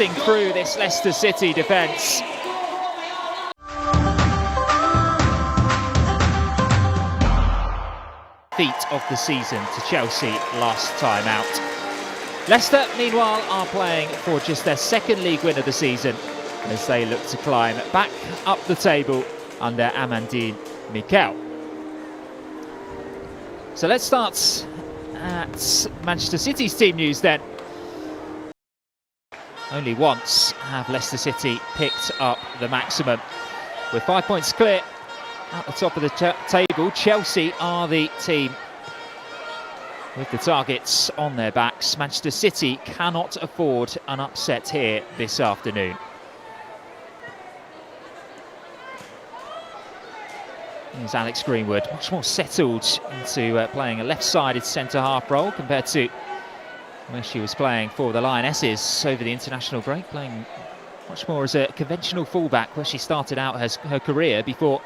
cutting through this Leicester City defence. Feat of the season to Chelsea last time out. Leicester, meanwhile, are playing for just their second league win of the season as they look to climb back up the table under Amandine Mikel. So let's start at Manchester City's team news then. Only once have Leicester City picked up the maximum. With 5 points clear at the top of the table, Chelsea are the team with the targets on their backs. Manchester City cannot afford an upset here this afternoon. Here's Alex Greenwood, much more settled into playing a left-sided centre-half role compared to where she was playing for the Lionesses over the international break, playing much more as a conventional fullback where she started out her career before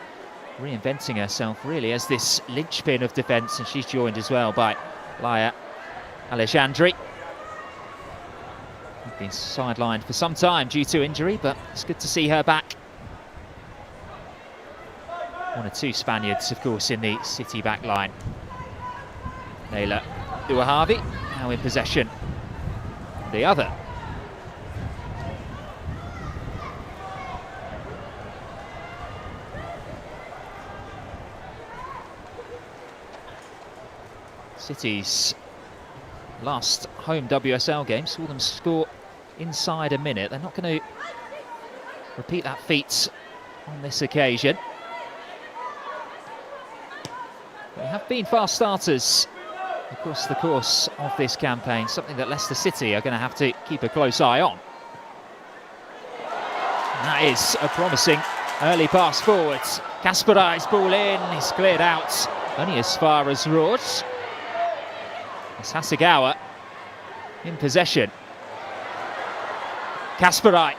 reinventing herself really as this linchpin of defence, and she's joined as well by Laia Alexandri. Been sidelined for some time due to injury, but it's good to see her back. One or two Spaniards, of course, in the City back line. Leila Uahavi now in possession. The other. City's last home WSL game saw them score inside a minute. They're not going to repeat that feat on this occasion. They have been fast starters across the course of this campaign, something that Leicester City are going to have to keep a close eye on. And that is a promising early pass forward. Kasparai's ball in, he's cleared out only as far as Rhodes. It's Hasegawa in possession. Kasparai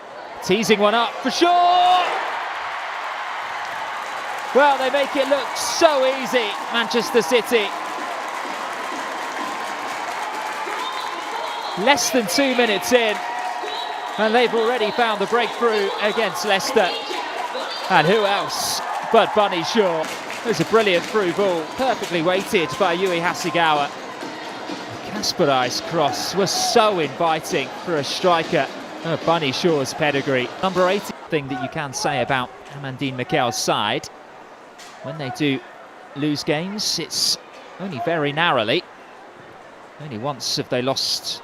teasing one up for sure. Well, they make it look so easy, Manchester City. Less than 2 minutes in, and they've already found the breakthrough against Leicester. And who else but Bunny Shaw? There's a brilliant through ball, perfectly weighted by Yui Hasegawa. Kasparai's cross was so inviting for a striker of Bunny Shaw's pedigree. Number 8 thing that you can say about Amandine Mikel's side. When they do lose games, it's only very narrowly. Only once have they lost,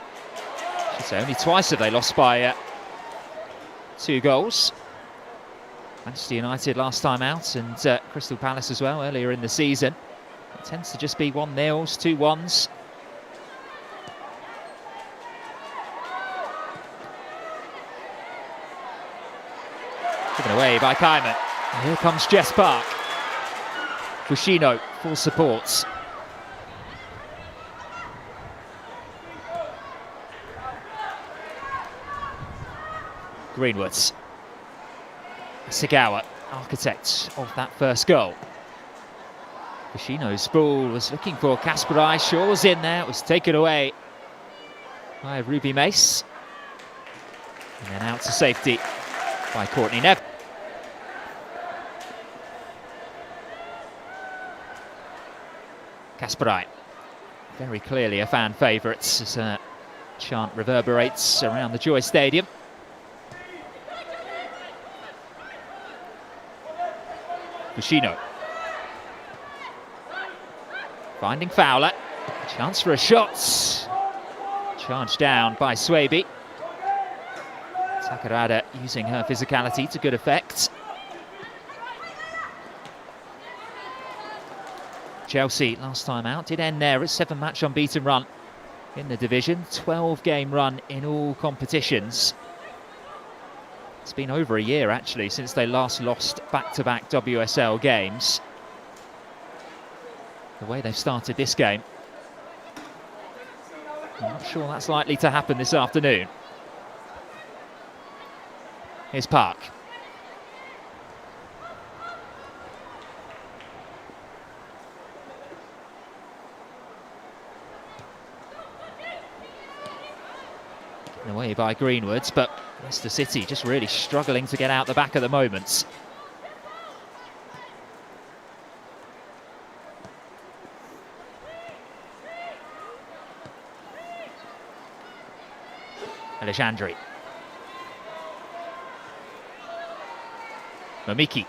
I should say only twice have they lost by 2 goals. Manchester United last time out, and Crystal Palace as well earlier in the season. It tends to just be 1-0s, 2-1s. Given away by Kaiman. And here comes Jess Park. Fushino for support. Greenwood. Hasegawa, architect of that first goal. Fushino's ball was looking for Kasparai. Shaw's in there. It was taken away by Ruby Mace. And then out to safety by Courtney Neville. Kasparai, very clearly a fan favourite as a chant reverberates around the Joy Stadium. Fushino. Finding Fowler. Chance for a shot. Charged down by Swaby. Takarada using her physicality to good effect. Chelsea last time out did end there, a 7-match unbeaten run in the division, 12-game run in all competitions. It's been over a year actually since they last lost back-to-back WSL games. The way they've started this game, I'm not sure that's likely to happen this afternoon. Here's Park. Away by Greenwood, but Leicester City just really struggling to get out the back at the moment. Alexandri. Mamiki.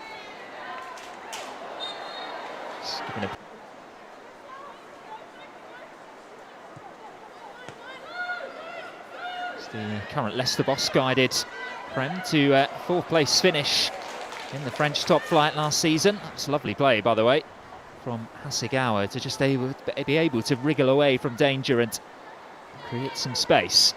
The current Leicester boss guided Prem to fourth place finish in the French top flight last season. It's a lovely play, by the way, from Hasegawa to just be able to wriggle away from danger and create some space.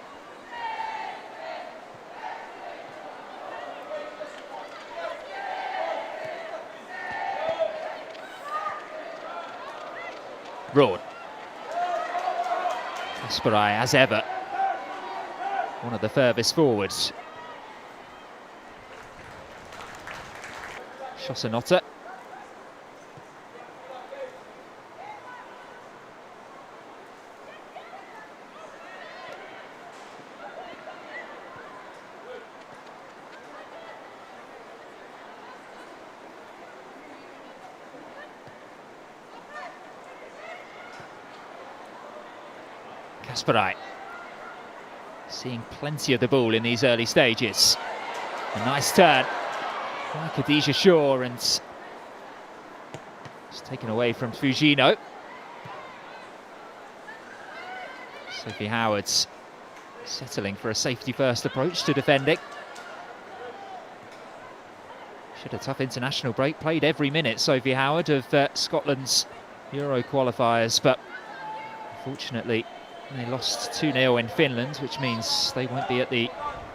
Broad. Kasparai, as ever, one of the furthest forwards. Shosanota. Kasparai. Seeing plenty of the ball in these early stages. A nice turn by Khadija Shaw, and it's taken away from Fujino. Sophie Howard's settling for a safety-first approach to defending. She had a tough international break, played every minute, Sophie Howard, of Scotland's Euro qualifiers, but unfortunately they lost 2-0 in Finland, which means they won't be at the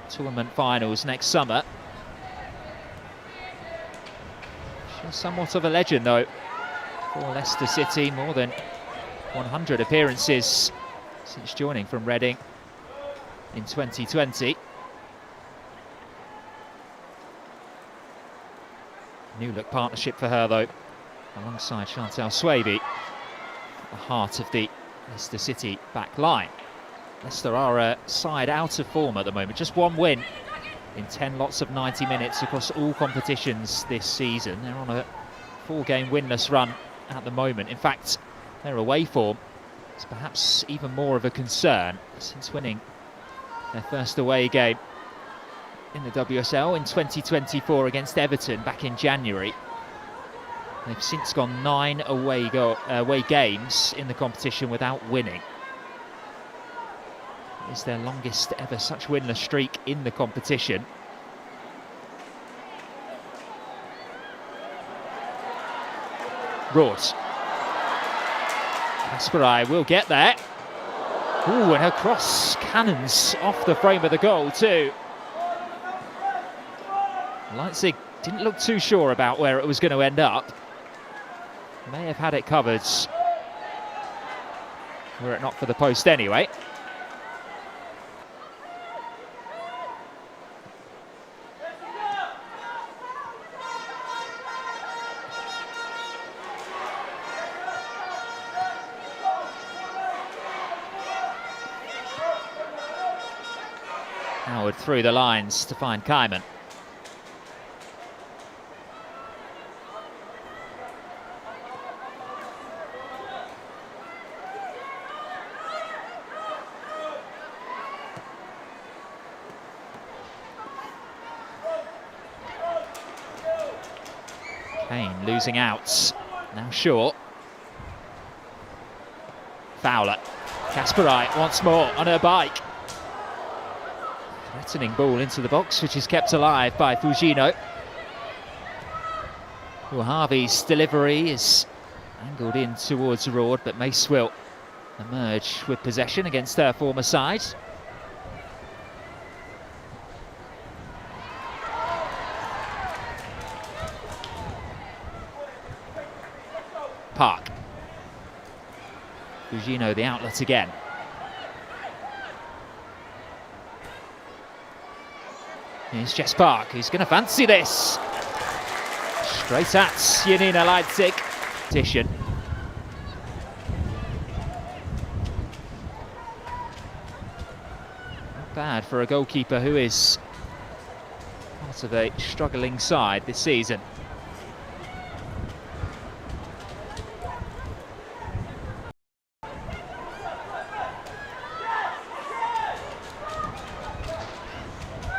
tournament finals next summer. She's somewhat of a legend, though, for Leicester City. More than 100 appearances since joining from Reading in 2020. New look partnership for her, though, alongside Chantal Swaby at the heart of the Leicester City back line. Leicester are a side out of form at the moment. Just one win in 10 lots of 90 minutes across all competitions this season. They're on a 4-game winless run at the moment. In fact, their away form is perhaps even more of a concern since winning their first away game in the WSL in 2024 against Everton back in January. They've since gone 9 away games in the competition without winning. It is their longest ever such winless streak in the competition. Rort. Kasparai will get there. Ooh, and her cross cannons off the frame of the goal too. Leipzig didn't look too sure about where it was going to end up. May have had it covered, were it not for the post anyway. Howard through the lines to find Kaiman. Kane losing out. Now Shaw. Fowler. Kasparai once more on her bike. Threatening ball into the box, which is kept alive by Fujino. Harvey's delivery is angled in towards Rord, but Mace will emerge with possession against her former side. Park. Fujino the outlet again. Here's Jess Park, who's going to fancy this. Straight at Janina Leipzig. Petition. Not bad for a goalkeeper who is part of a struggling side this season.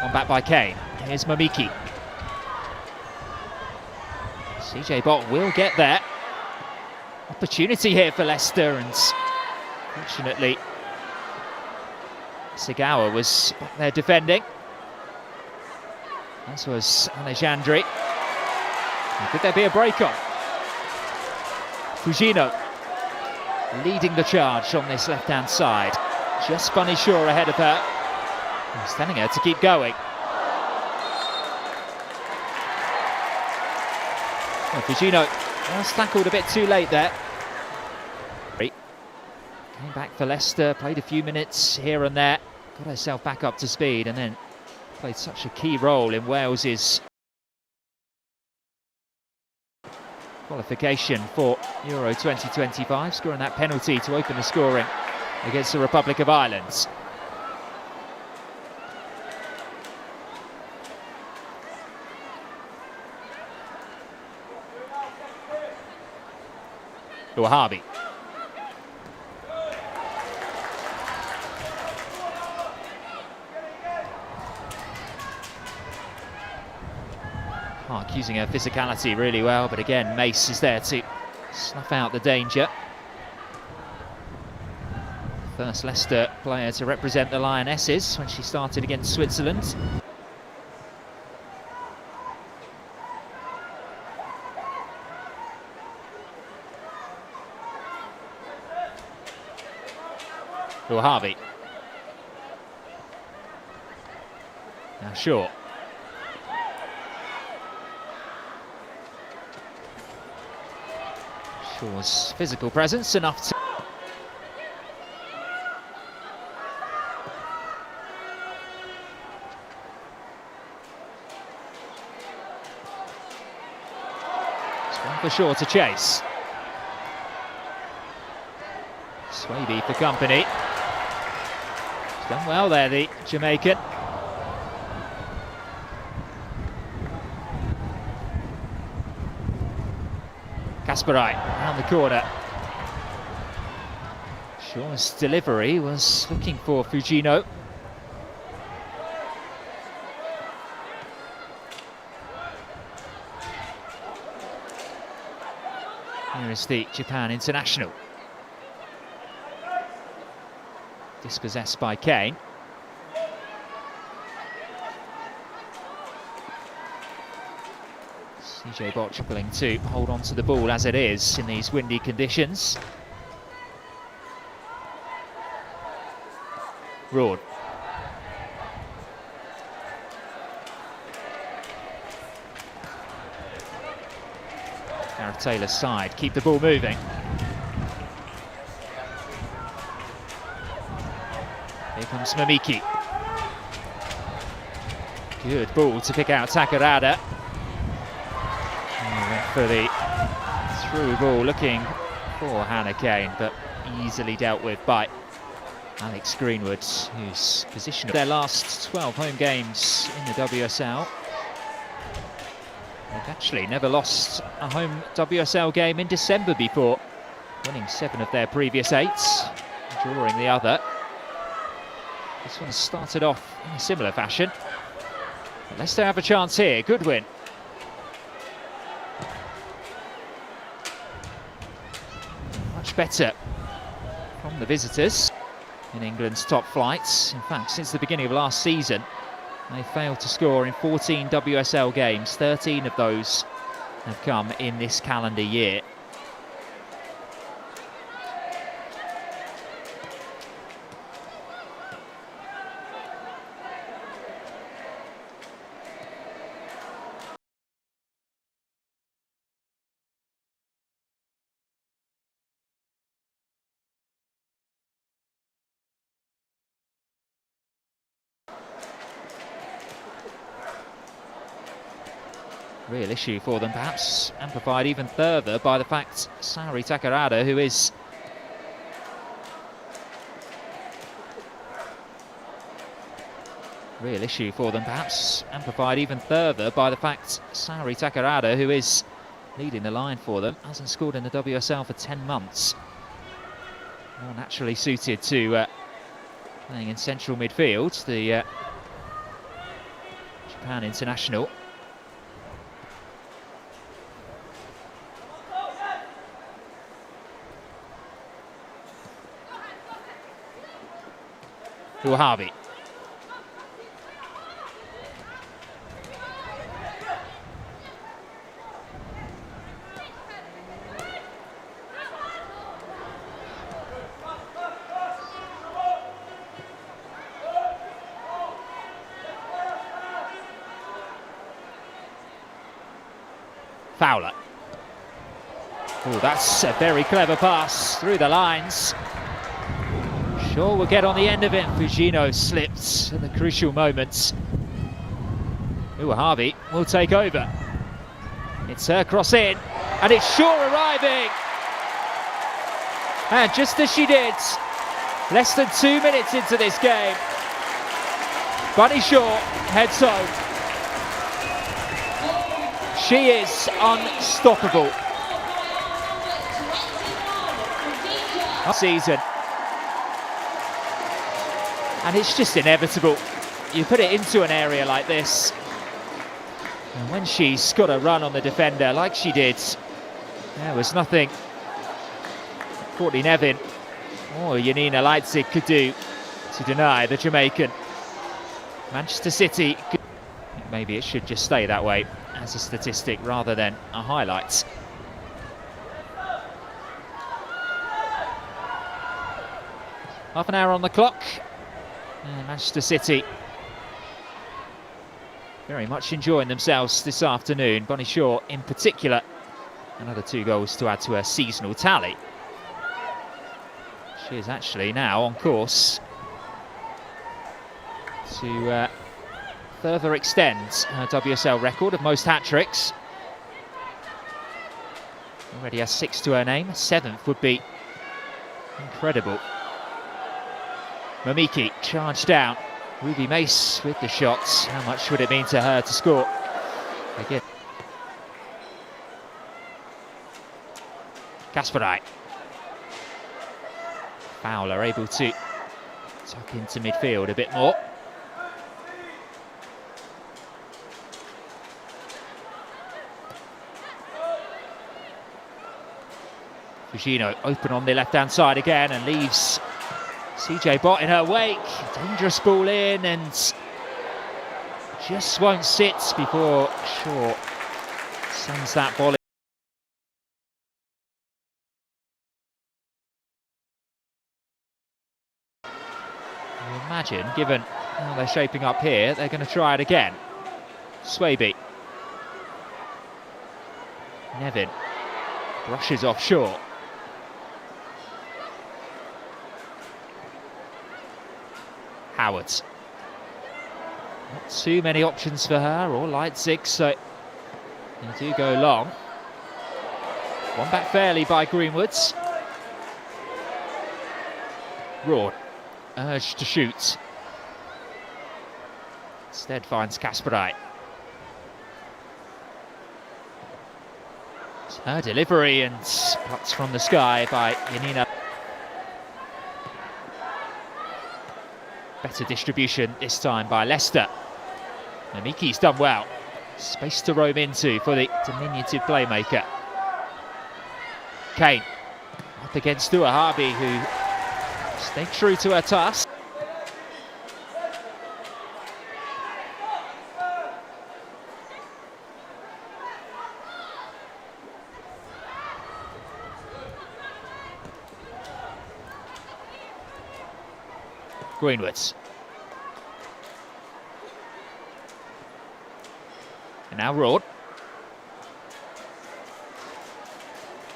On back by Kane. Here's Mamiki. CJ Bott will get there. Opportunity here for Leicester, and fortunately Sagawa was back there defending, as was Alejandri. Could there be a break on? Fujino leading the charge on this left-hand side. Just Bunny Shaw ahead of her. He's telling her to keep going. Well, Fujino was tackled a bit too late there. Came back for Leicester, played a few minutes here and there, got herself back up to speed, and then played such a key role in Wales's qualification for Euro 2025, scoring that penalty to open the scoring against the Republic of Ireland. Harvey. Park using her physicality really well, but again Mace is there to snuff out the danger. First Leicester player to represent the Lionesses when she started against Switzerland. Harvey. Now Shaw. Shaw's physical presence enough to... It's one for Shaw to chase. Swaby for company. Done well there, the Jamaican. Kasparai round the corner. Shaw's delivery was looking for Fujino. Here is the Japan international. Dispossessed by Kane. CJ Bott struggling to hold on to the ball as it is in these windy conditions. Roard. Gareth Taylor's side, keep the ball moving. Here comes Mamiki. Good ball to pick out Takarada. He went for the through ball looking for Hannah Kane, but easily dealt with by Alex Greenwood, whose position of their last 12 home games in the WSL. They've actually never lost a home WSL game in December before, winning 7 of their previous 8, drawing the other. This one started off in a similar fashion. But Leicester have a chance here. Good win. Much better from the visitors in England's top flights. In fact, since the beginning of last season, they failed to score in 14 WSL games. 13 of those have come in this calendar year. Real issue for them, perhaps amplified even further by the fact Saori Takarada, who is real issue for them, perhaps amplified even further by the fact Saori Takarada, who is leading the line for them, hasn't scored in the WSL for 10 months. More naturally suited to playing in central midfield, the Japan international. Harvey. Fowler. Oh, that's a very clever pass through the lines. Sure we'll get on the end of it. Fujino slipped at the crucial moments. Harvey will take over. It's her cross in, and it's Shaw arriving. And just as she did, less than 2 minutes into this game, Bunny Shaw heads home. She is unstoppable. Season. And it's just inevitable. You put it into an area like this, and when she's got a run on the defender like she did, there was nothing Courtney Nevin or Janina Leipzig could do to deny the Jamaican. Manchester City, maybe it should just stay that way as a statistic rather than a highlight. Half an hour on the clock. And Manchester City very much enjoying themselves this afternoon. Bonnie Shaw in particular, another 2 goals to add to her seasonal tally. She is actually now on course to further extend her WSL record of most hat-tricks. Already has 6 to her name. 7th would be incredible. Mamiki charged down. Ruby Mace with the shots. How much would it mean to her to score? Again. Kasparai. Fowler able to tuck into midfield a bit more. Fujino open on the left-hand side again and leaves CJ Bott in her wake. Dangerous ball in and just won't sit before Shaw sends that ball in. You imagine, given how they're shaping up here, they're going to try it again. Swaby. Nevin brushes off Shaw. Howard. Not too many options for her or Leipzig, so they do go long. One back fairly by Greenwood. Raw, urged to shoot. Instead finds Kasparai. It's her delivery and putts from the sky by Janina. Better distribution this time by Leicester. Mamiki's done well. Space to roam into for the diminutive playmaker. Kane up against Harvey, who stayed true to her task. Greenwood. And now Rord.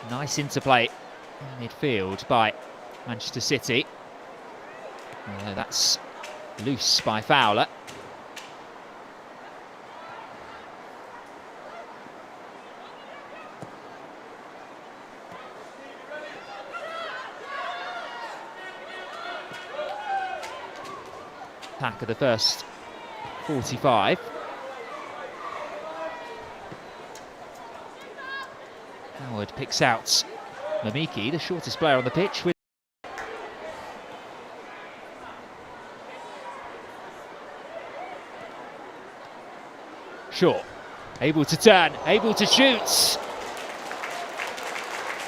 Nice interplay in midfield by Manchester City. That's loose by Fowler. Pack of the first 45. Howard picks out Mamiki, the shortest player on the pitch. Shaw, able to turn, able to shoot.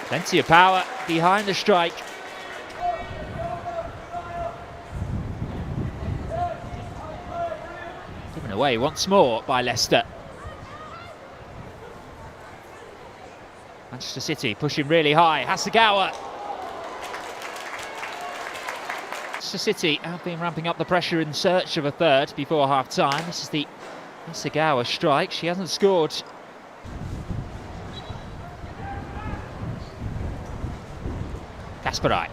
Plenty of power behind the strike. Given away once more by Leicester. Manchester City pushing really high. Hasegawa. Manchester City have been ramping up the pressure in search of a third before half-time. This is the Hasegawa strike. She hasn't scored. Kasparai.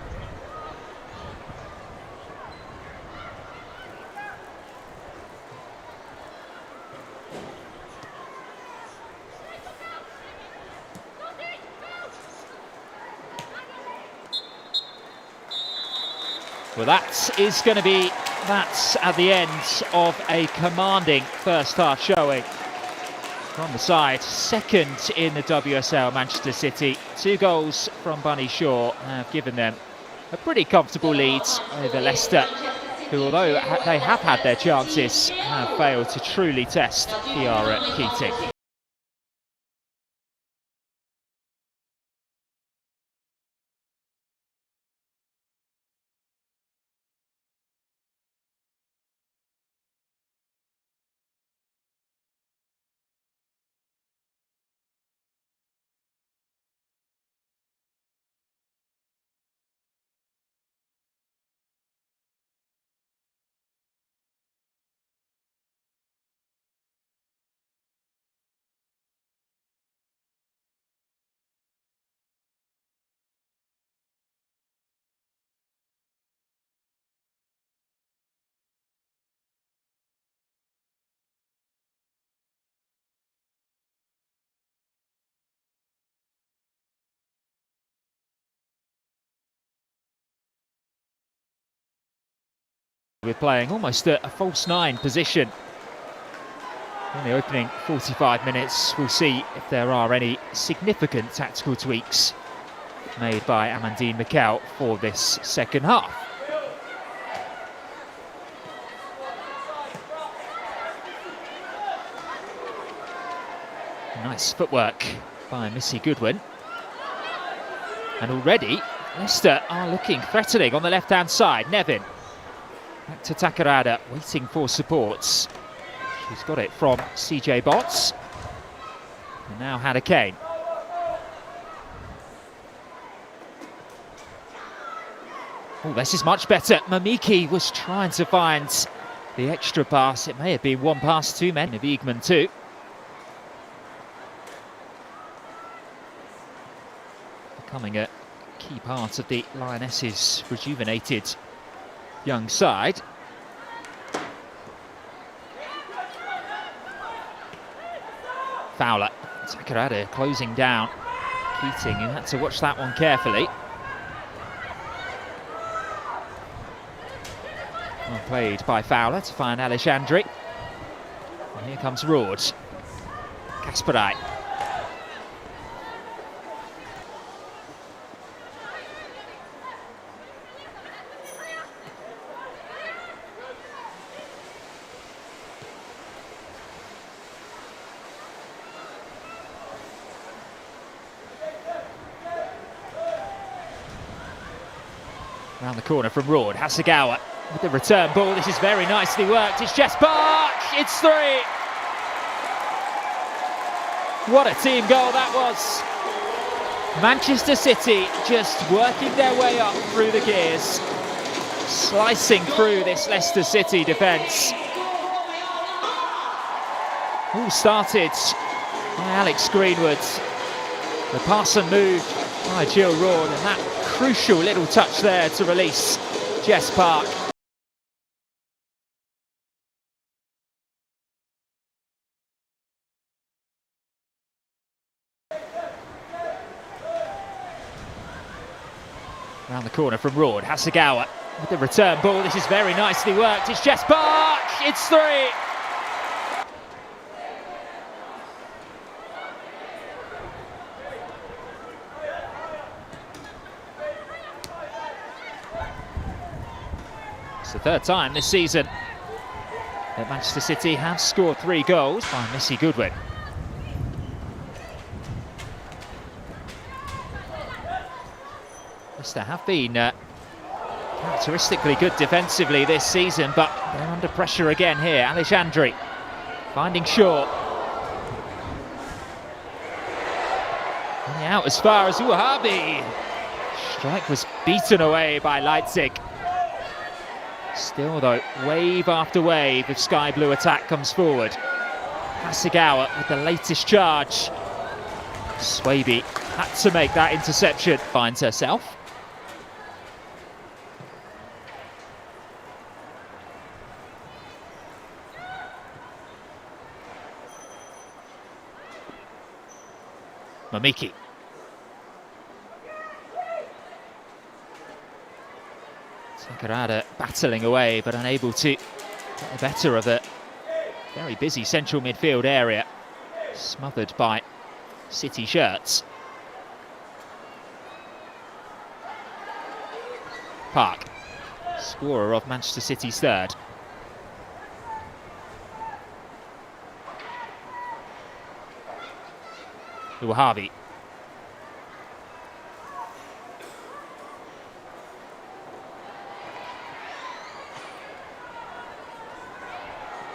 Well, that is going to be that at the end of a commanding first half showing from the side. Second in the WSL, Manchester City. 2 goals from Bunny Shaw have given them a pretty comfortable lead over Leicester, who, although they have had their chances, have failed to truly test Kiara Keating. We're playing almost a false 9 position in the opening 45 minutes. We'll see if there are any significant tactical tweaks made by Amandine Mikel for this second half. Nice footwork by Missy Goodwin. And already Leicester are looking threatening on the left-hand side. Nevin. Back to Takarada, waiting for supports. She's got it from CJ Botts. And now Hannah Kane. Oh, this is much better. Mamiki was trying to find the extra pass. It may have been one pass too many of Eagman too. Becoming a key part of the Lionesses' rejuvenated young side. Fowler, Takarada closing down Keating, who had to watch that one carefully. Well played by Fowler to find Alexandri. And here comes Roord. Kasparai. Round the corner from Roord, Hasegawa with the return ball. This is very nicely worked. It's Jess Park. It's 3. What a team goal that was. Manchester City just working their way up through the gears, slicing through this Leicester City defence. All started by Alex Greenwood. The pass and move by Jill Roord, and that crucial little touch there to release Jess Park. Round the corner from Roord, Hasegawa with the return ball. This is very nicely worked. It's Jess Park. It's 3. the third time this season that Manchester City have scored 3 goals by Missy Goodwin. Leicester have been characteristically good defensively this season, but they're under pressure again here. Alexandri finding Shaw. Out as far as Wahabi. Strike was beaten away by Leipzig. Still though, wave after wave of sky blue attack comes forward. Hasegawa with the latest charge. Swaby had to make that interception. Finds herself. Mamiki. Sakurada battling away, but unable to get the better of a very busy central midfield area, smothered by City shirts. Park, scorer of Manchester City's third. Wahabi.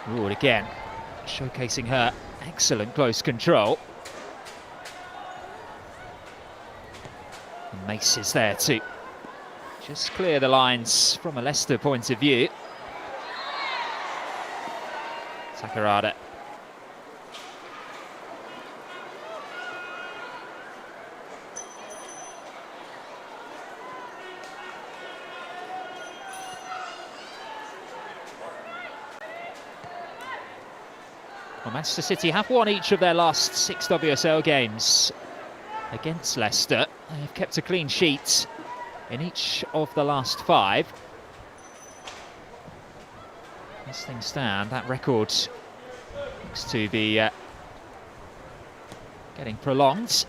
Ward again, showcasing her excellent close control. And Mace is there to just clear the lines from a Leicester point of view. Sakurada. Well, Manchester City have won each of their last 6 WSL games against Leicester. They've kept a clean sheet in each of the last 5. As things stand, that record looks to be getting prolonged.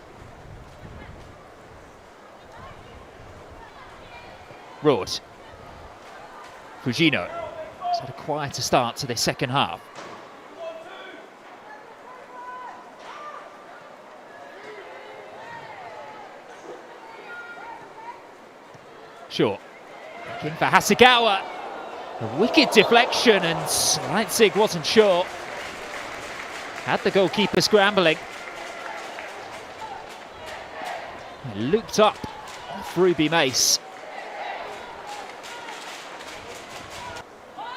Road. Fujino has had a quieter start to this second half. Shaw, looking for Hasegawa. A wicked deflection, and Leipzig wasn't sure. Had the goalkeeper scrambling. Looped up off Ruby Mace.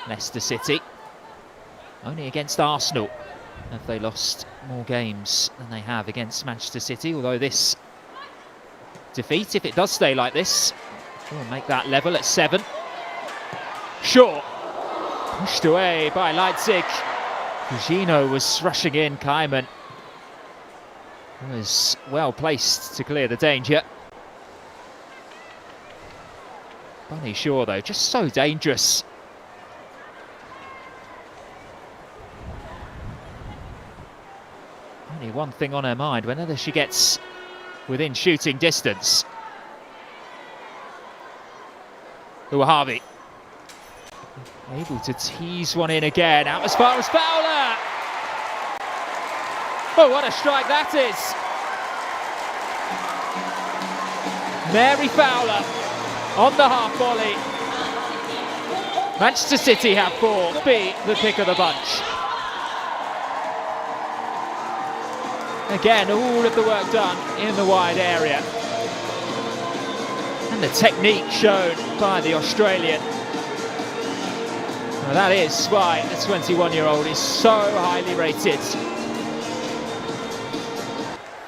Leicester City, only against Arsenal have they lost more games than they have against Manchester City, although this defeat, if it does stay like this, will make that level at 7. Shaw, pushed away by Leipzig. Fujino was rushing in. Kaiman was well placed to clear the danger. Bunny Shaw, though, just so dangerous. Only one thing on her mind whenever she gets within shooting distance. Wahabi, able to tease one in again, out as far as Fowler. Oh, what a strike that is. Mary Fowler on the half volley. Manchester City have 4, be the pick of the bunch. Again, all of the work done in the wide area. And the technique shown by the Australian. Well, that is why the 21-year-old is so highly rated.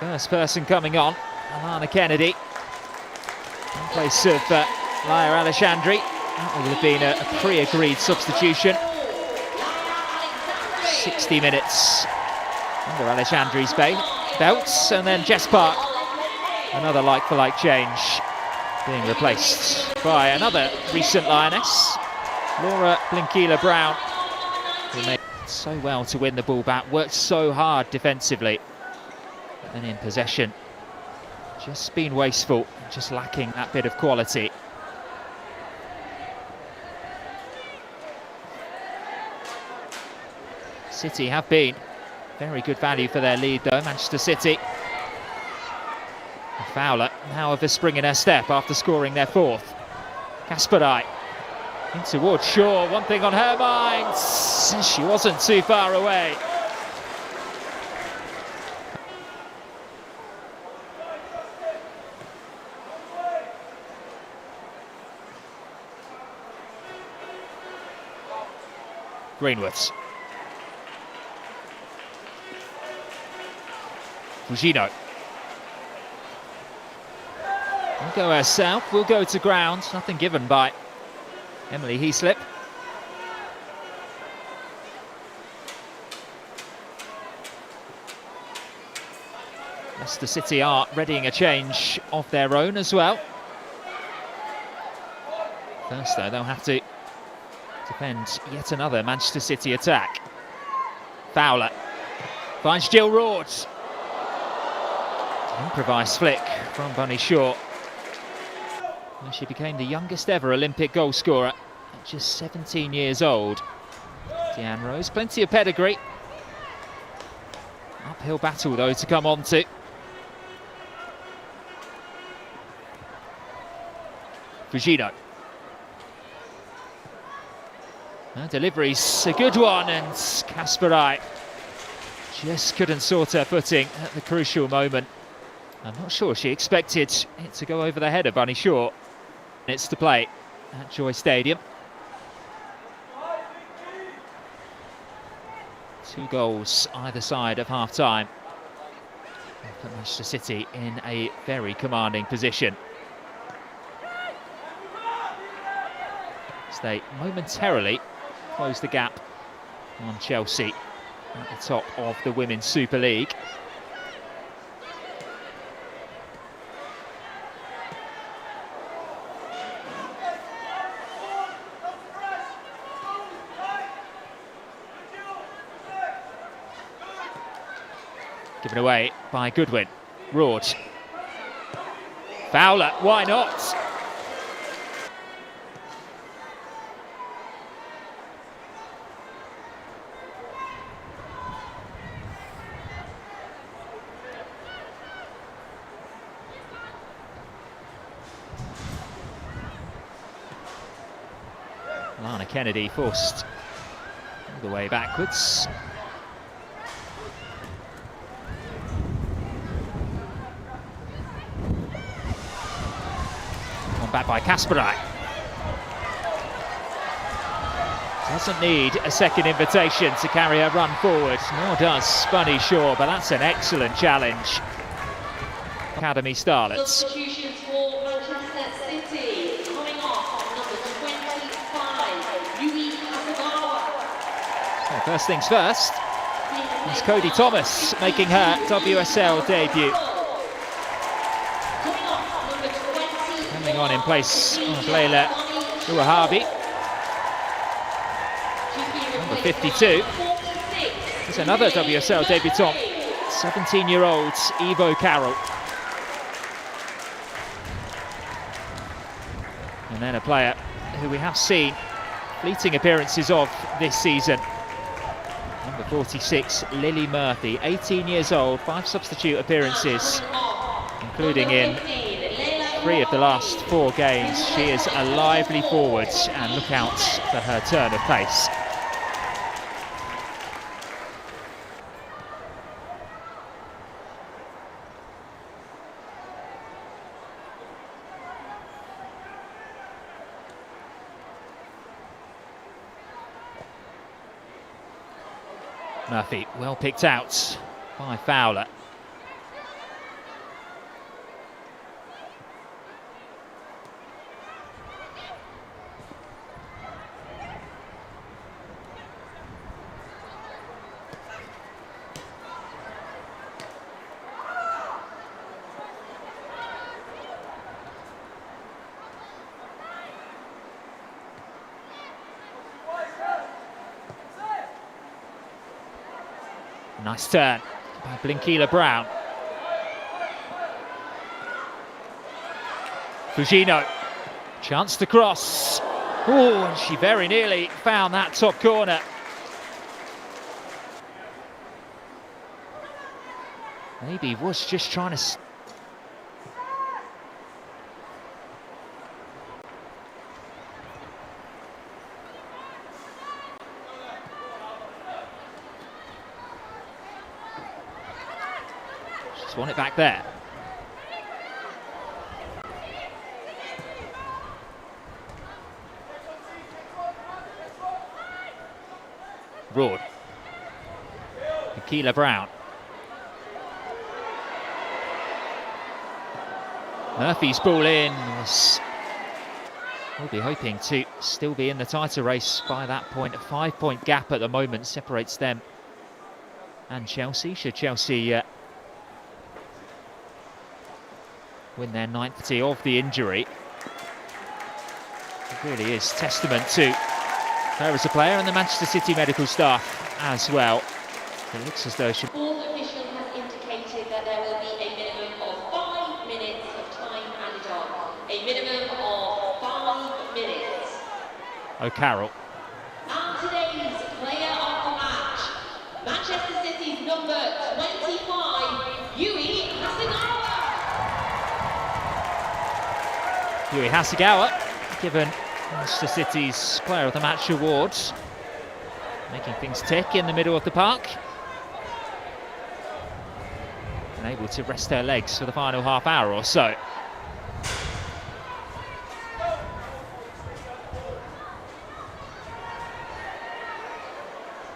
First person coming on, Alana Kennedy, in place of Laia Alexandri. That would have been a pre-agreed substitution. 60 minutes under Alexandri's belts, and then Jess Park, another like-for-like change, being replaced by another recent Lioness, Laura Blinkila-Brown, who made so well to win the ball back, worked so hard defensively, and in possession, just been wasteful, just lacking that bit of quality. City have been very good value for their lead though, Manchester City. And Fowler now have a spring in her step after scoring their fourth. Kasperai in towards Shaw, one thing on her mind, she wasn't too far away. Greenwood. Fujino. We'll go herself, we'll go to ground, nothing given by Emily Heaslip. Leicester City are readying a change of their own as well. First though, they'll have to defend yet another Manchester City attack. Fowler finds Jill Roord. Improvised flick from Bunny Shaw. And she became the youngest ever Olympic goal scorer at just 17 years old. Deanne Rose, plenty of pedigree. Uphill battle though to come on to. Fujino. Delivery's a good one, and Kasperai just couldn't sort her footing at the crucial moment. I'm not sure she expected it to go over the head of Bunny Shaw. It's to play at Joy Stadium. 2 goals either side of half-time. Put Manchester City in a very commanding position. As they momentarily close the gap on Chelsea at the top of the Women's Super League. Given away by Goodwin. Roord. Fowler, why not? Lana Kennedy forced all the way backwards. On back by Kasperai. Doesn't need a second invitation to carry her run forward, nor does Bunny Shaw, but that's an excellent challenge. Academy starlets. Substitutions for Manchester City, coming off on number 25, So first things first, it's Cody Thomas making her WSL debut. Coming on in place of Leila Uahabi. Number 52 is another WSL debutant, 17-year-old Evo Carroll. And then a player who we have seen fleeting appearances of this season. Number 46, Lily Murphy, 18 years old, 5 substitute appearances, including in 3 of the last 4 games. She is a lively forward, and look out for her turn of pace. Murphy, well picked out by Fowler. Nice turn by Blinkila Brown. Fujino, chance to cross. Oh, and she very nearly found that top corner. Maybe was just trying to... Just want it back there. Broad. Keeler Brown. Murphy's ball in. We'll be hoping to still be in the title race by that point. A 5-point gap at the moment separates them and Chelsea. Should Chelsea win their 9th of the injury. It really is testament to her as a player and the Manchester City medical staff as well. It looks as though she... Fourth official has indicated that there will be a minimum of 5 minutes of time added on. A minimum of 5 minutes. O'Carroll. And today's player of the match, Manchester City's number 25, Yui Hasagawa, given Manchester City's Player of the Match award, making things tick in the middle of the park. And able to rest her legs for the final half hour or so.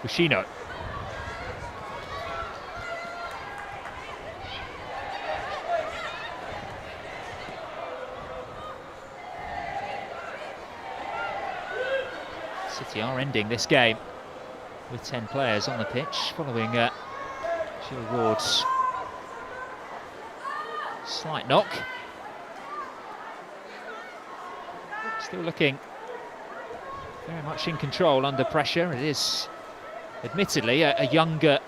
Fushino. City are ending this game with 10 players on the pitch following Jill Ward's slight knock. Still looking very much in control under pressure. It is admittedly a younger,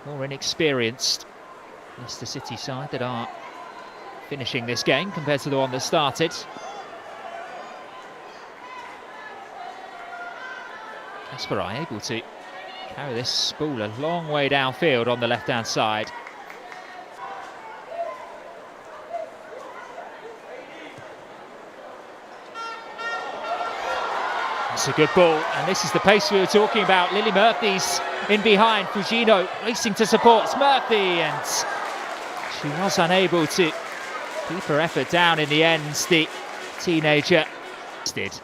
more inexperienced Leicester City side that are finishing this game compared to the one that started. Kasparai able to carry this ball a long way downfield on the left-hand side. That's a good ball, and this is the pace we were talking about. Lily Murphy's in behind, Fujino racing to support Murphy, and she was unable to keep her effort down in the end. The teenager did.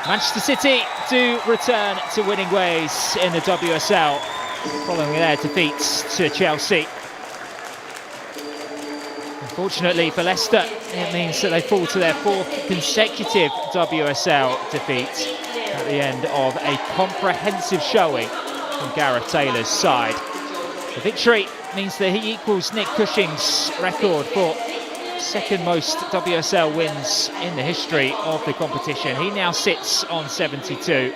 Manchester City do return to winning ways in the WSL following their defeats to Chelsea. Unfortunately for Leicester, it means that they fall to their 4th consecutive WSL defeat at the end of a comprehensive showing from Gareth Taylor's side. The victory means that he equals Nick Cushing's record for second most WSL wins in the history of the competition. He now sits on 72. You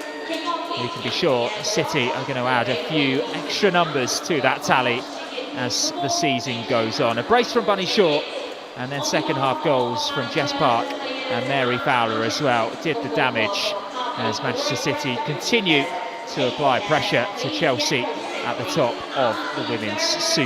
can be sure City are going to add a few extra numbers to that tally as the season goes on. A brace from Bunny Shaw, and then second half goals from Jess Park and Mary Fowler as well did the damage as Manchester City continue to apply pressure to Chelsea at the top of the Women's Super